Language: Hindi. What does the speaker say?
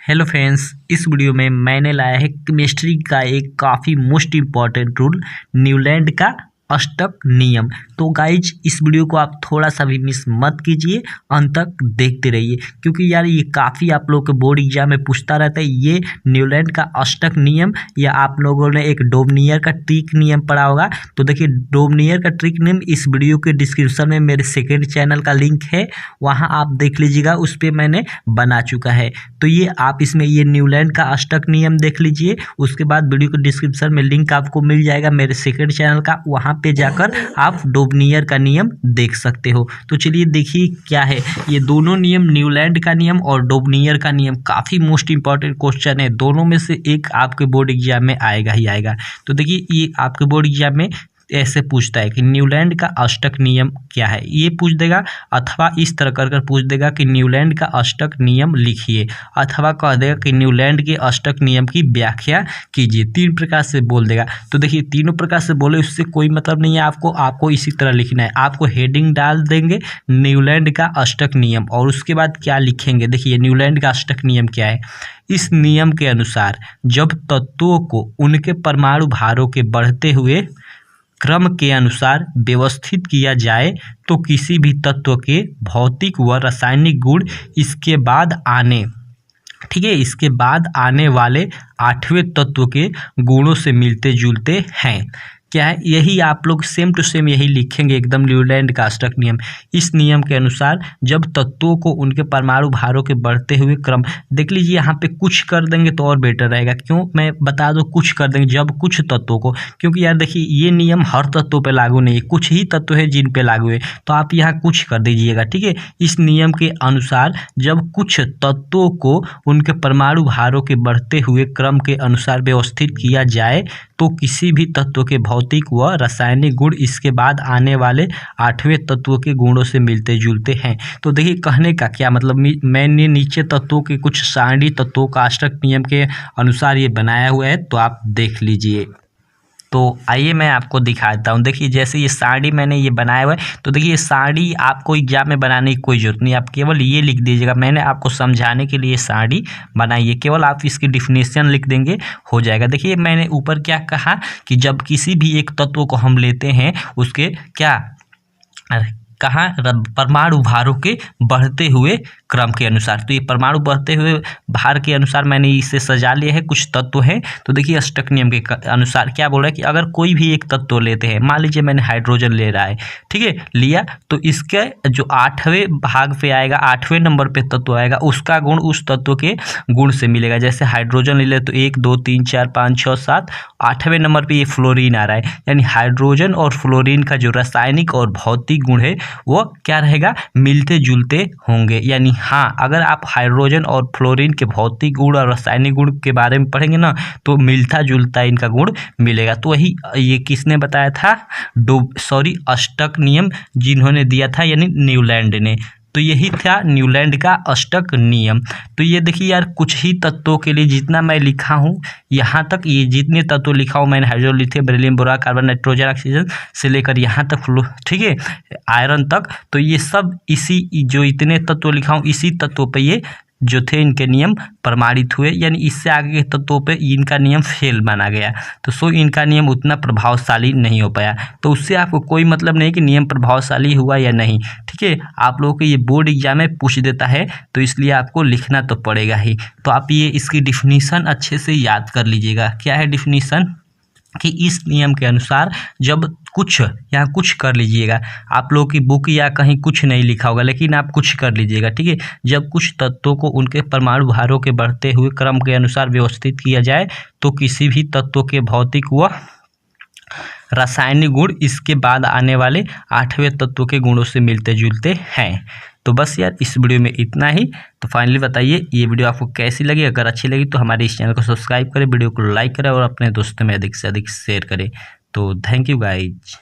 हेलो फ्रेंड्स, इस वीडियो में मैंने लाया है केमिस्ट्री का एक काफ़ी मोस्ट इम्पॉर्टेंट रूल, न्यूलैंड का अष्टक नियम। तो गाइज इस वीडियो को आप थोड़ा सा भी मिस मत कीजिए, अंत तक देखते रहिए, क्योंकि यार ये काफ़ी आप लोग के बोर्ड एग्जाम में पूछता रहता है। ये न्यूलैंड का अष्टक नियम, या आप लोगों ने एक डोमनियर का ट्रिक नियम पढ़ा होगा। तो देखिए, डोमनियर का ट्रिक नियम इस वीडियो के डिस्क्रिप्शन में मेरे सेकेंड चैनल का लिंक है, वहाँ आप देख लीजिएगा, उस पर मैंने बना चुका है। तो ये आप इसमें ये न्यूलैंड का अष्टक नियम देख लीजिए। उसके बाद वीडियो के डिस्क्रिप्शन में लिंक आपको मिल जाएगा मेरे सेकंड चैनल का, वहाँ पे जाकर आप डोमनियर का नियम देख सकते हो। तो चलिए देखिए क्या है ये दोनों नियम, न्यूलैंड का नियम और डोमनियर का नियम। काफ़ी मोस्ट इंपॉर्टेंट क्वेश्चन है, दोनों में से एक आपके बोर्ड एग्जाम में आएगा ही आएगा। तो देखिए ये आपके बोर्ड एग्जाम में ऐसे पूछता है कि न्यूलैंड का अष्टक नियम क्या है, ये पूछ देगा, अथवा इस तरह कर पूछ देगा कि न्यूलैंड का अष्टक नियम लिखिए, अथवा कह देगा कि न्यूलैंड के अष्टक नियम की व्याख्या कीजिए। तीन प्रकार से बोल देगा। तो देखिए तीनों प्रकार से बोले उससे कोई मतलब नहीं है, आपको इसी तरह लिखना है। आपको हेडिंग डाल देंगे न्यूलैंड का अष्टक नियम, और उसके बाद क्या लिखेंगे, देखिए न्यूलैंड का अष्टक नियम क्या है। इस नियम के अनुसार जब तत्वों को उनके परमाणु भारों के बढ़ते हुए क्रम के अनुसार व्यवस्थित किया जाए तो किसी भी तत्व के भौतिक व रासायनिक गुण इसके बाद आने वाले आठवें तत्व के गुणों से मिलते जुलते हैं। क्या है, यही आप लोग सेम टू सेम यही लिखेंगे एकदम, न्यूलैंड का अष्टक नियम। इस नियम के अनुसार जब तत्वों को उनके परमाणु भारों के बढ़ते हुए क्रम, देख लीजिए यहाँ पे कुछ कर देंगे तो और बेटर रहेगा। क्यों, मैं बता दो, कुछ कर देंगे जब कुछ तत्वों को, क्योंकि यार देखिए ये नियम हर तत्वों पे लागू नहीं है, कुछ ही तत्व है जिन पे लागू है, तो आप यहाँ कुछ कर दीजिएगा। ठीक है, इस नियम के अनुसार जब कुछ तत्वों को उनके परमाणु भारों के बढ़ते हुए क्रम के अनुसार व्यवस्थित किया जाए तो किसी भी तत्व के भौतिक व रासायनिक गुण इसके बाद आने वाले आठवें तत्व के गुणों से मिलते जुलते हैं। तो देखिए कहने का क्या मतलब, मैंने नीचे तत्वों के कुछ सारणी तत्वों का अष्टक नियम के अनुसार ये बनाया हुआ है, तो आप देख लीजिए। तो आइए मैं आपको दिखा देता हूँ। देखिए जैसे ये सारणी मैंने ये बनाया हुआ है, तो देखिए ये सारणी आपको एग्जाम में बनाने की कोई जरूरत नहीं, आप केवल ये लिख दीजिएगा, मैंने आपको समझाने के लिए सारणी बनाई है, केवल आप इसकी डिफिनेशन लिख देंगे, हो जाएगा। देखिए मैंने ऊपर क्या कहा कि जब किसी भी एक तत्व को हम लेते हैं उसके क्या कहाँ, परमाणु भारों के बढ़ते हुए क्रम के अनुसार, तो ये परमाणु बढ़ते हुए भार के अनुसार मैंने इसे सजा लिया है, कुछ तत्व हैं। तो देखिए अष्टक नियम के अनुसार क्या बोल रहा है कि अगर कोई भी एक तत्व लेते हैं, मान लीजिए मैंने हाइड्रोजन ले रहा है, ठीक है, लिया, तो इसके जो आठवें भाग पे आएगा, आठवें नंबर पे तत्व आएगा, उसका गुण उस तत्व के गुण से मिलेगा। जैसे हाइड्रोजन ले ले तो 1 2 3 4 5 6 7, आठवें नंबर पे ये फ्लोरीन आ रहा है, यानी हाइड्रोजन और फ्लोरीन का जो रासायनिक और भौतिक गुण है वो क्या रहेगा, मिलते जुलते होंगे। यानी हाँ, अगर आप हाइड्रोजन और फ्लोरीन के भौतिक गुण और रासायनिक गुण के बारे में पढ़ेंगे ना, तो मिलता जुलता इनका गुण मिलेगा। तो वही ये किसने बताया था, अष्टक नियम जिन्होंने दिया था, यानी न्यूलैंड ने। तो यही था न्यूलैंड का अष्टक नियम। तो ये देखिए यार, कुछ ही तत्वों के लिए जितना मैं लिखा हूँ यहाँ तक, ये जितने तत्व लिखा हूँ मैंने, hydrogen, lithium, beryllium, boron, carbon, nitrogen, oxygen से लेकर यहाँ तक, ठीक है, आयरन तक, तो ये सब इसी जो इतने तत्व लिखा हूँ इसी तत्वों पे ये जो थे इनके नियम प्रमाणित हुए, यानी इससे आगे के तत्वों पे इनका नियम फेल माना गया, तो इनका नियम उतना प्रभावशाली नहीं हो पाया। तो उससे आपको कोई मतलब नहीं कि नियम प्रभावशाली हुआ या नहीं। ठीक है, आप लोगों के ये बोर्ड एग्जाम में पूछ देता है, तो इसलिए आपको लिखना तो पड़ेगा ही। तो आप ये इसकी डिफिनीशन अच्छे से याद कर लीजिएगा। क्या है डिफिनीशन, कि इस नियम के अनुसार जब कुछ, यहाँ कुछ कर लीजिएगा, आप लोगों की बुक या कहीं कुछ नहीं लिखा होगा, लेकिन आप कुछ कर लीजिएगा। ठीक है, जब कुछ तत्वों को उनके परमाणु भारों के बढ़ते हुए क्रम के अनुसार व्यवस्थित किया जाए तो किसी भी तत्व के भौतिक व रासायनिक गुण इसके बाद आने वाले आठवें तत्व के गुणों से मिलते जुलते हैं। तो बस यार इस वीडियो में इतना ही। तो फाइनली बताइए ये वीडियो आपको कैसी लगी, अगर अच्छी लगी तो हमारे इस चैनल को सब्सक्राइब करें, वीडियो को लाइक करें और अपने दोस्तों में अधिक से अधिक शेयर करें। तो थैंक यू गाइज।